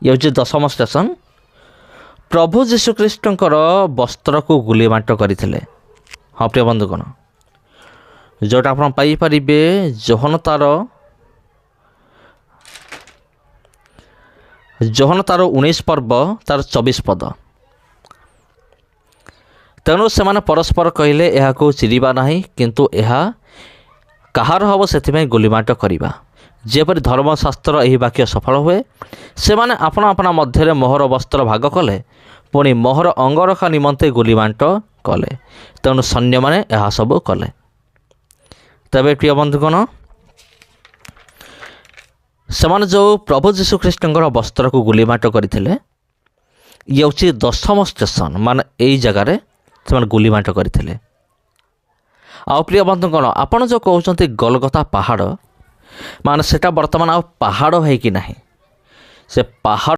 ये हूँ दशम स्टेशन। प्रभु जीशुख्रीष्टर वस्त्र को गुलीमाट करते। हाँ प्रिय बंधुगण, जोटा आप पाइपारे जोहन तार 19 पर्व तार 24 पद। तेणु से परस्पर कहले यह चिरिबा नहीं, किंतु यह कहार हम से गुलीमाट करवा। जेपरी धर्मशास्त्र यही वाक्य सफल हुए, से माने अपना अपना मध्य मोहर वस्त्र भाग कले, पुणी मोहर अंगरखा निमंते गुलीमाट कले। तेणु सैन्य मैंने यह सब कले। तबे प्रिय बंधुगण, से जो प्रभु जीशुख्रीष्टर वस्त्र को गुलीमाट करते, ये हूँ दशम स्टेशन। मान यही जगार से गुलीमाट करते। आ प्रिय बंधुगण, आपड़ जो कहते गोलगथा पहाड़, मान सेटा बर्तमान आ पहाड़ है कि नहीं, से पहाड़